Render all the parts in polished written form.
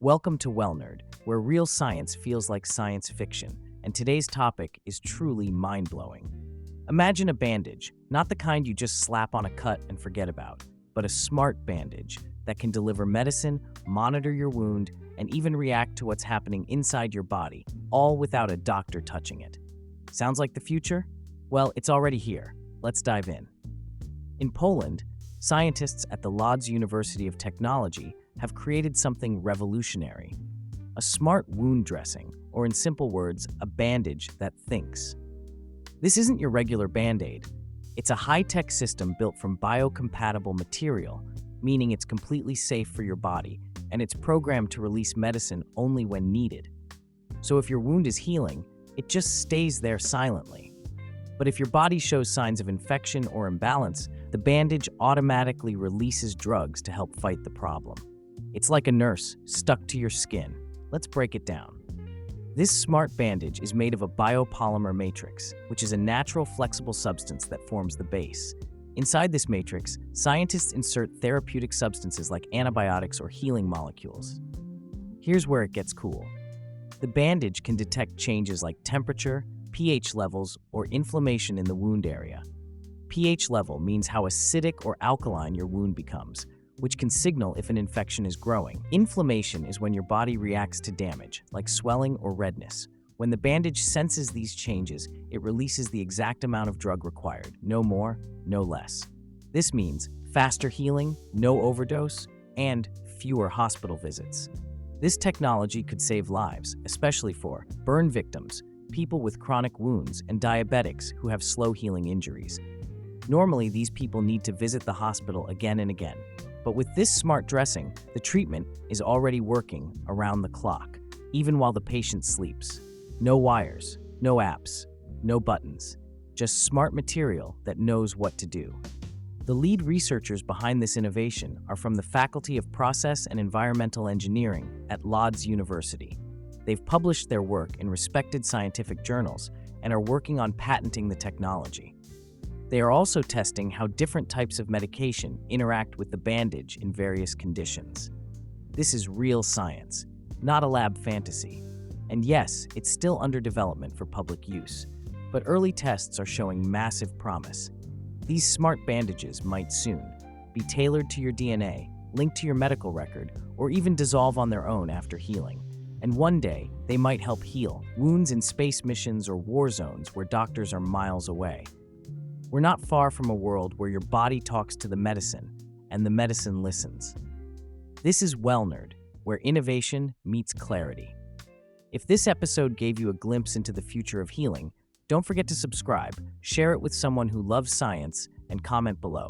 Welcome to WellNerd, where real science feels like science fiction, and today's topic is truly mind-blowing. Imagine a bandage, not the kind you just slap on a cut and forget about, but a smart bandage that can deliver medicine, monitor your wound, and even react to what's happening inside your body, all without a doctor touching it. Sounds like the future? Well, it's already here. Let's dive in. In Poland, scientists at the Lodz University of Technology have created something revolutionary: a smart wound dressing, or in simple words, a bandage that thinks. This isn't your regular Band-Aid. It's a high-tech system built from biocompatible material, meaning it's completely safe for your body, and it's programmed to release medicine only when needed. So if your wound is healing, it just stays there silently. But if your body shows signs of infection or imbalance, the bandage automatically releases drugs to help fight the problem. It's like a nurse stuck to your skin. Let's break it down. This smart bandage is made of a biopolymer matrix, which is a natural flexible substance that forms the base. Inside this matrix, scientists insert therapeutic substances like antibiotics or healing molecules. Here's where it gets cool. The bandage can detect changes like temperature, pH levels, or inflammation in the wound area. pH level means how acidic or alkaline your wound becomes, which can signal if an infection is growing. Inflammation is when your body reacts to damage, like swelling or redness. When the bandage senses these changes, it releases the exact amount of drug required, no more, no less. This means faster healing, no overdose, and fewer hospital visits. This technology could save lives, especially for burn victims, people with chronic wounds, and diabetics who have slow healing injuries. Normally, these people need to visit the hospital again and again. But with this smart dressing, the treatment is already working around the clock, even while the patient sleeps. No wires, no apps, no buttons, just smart material that knows what to do. The lead researchers behind this innovation are from the Faculty of Process and Environmental Engineering at Lodz University. They've published their work in respected scientific journals and are working on patenting the technology. They are also testing how different types of medication interact with the bandage in various conditions. This is real science, not a lab fantasy. And yes, it's still under development for public use, but early tests are showing massive promise. These smart bandages might soon be tailored to your DNA, linked to your medical record, or even dissolve on their own after healing. And one day, they might help heal wounds in space missions or war zones where doctors are miles away. We're not far from a world where your body talks to the medicine, and the medicine listens. This is WellNerd, where innovation meets clarity. If this episode gave you a glimpse into the future of healing, don't forget to subscribe, share it with someone who loves science, and comment below.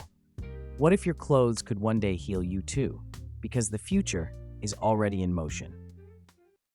What if your clothes could one day heal you too? Because the future is already in motion.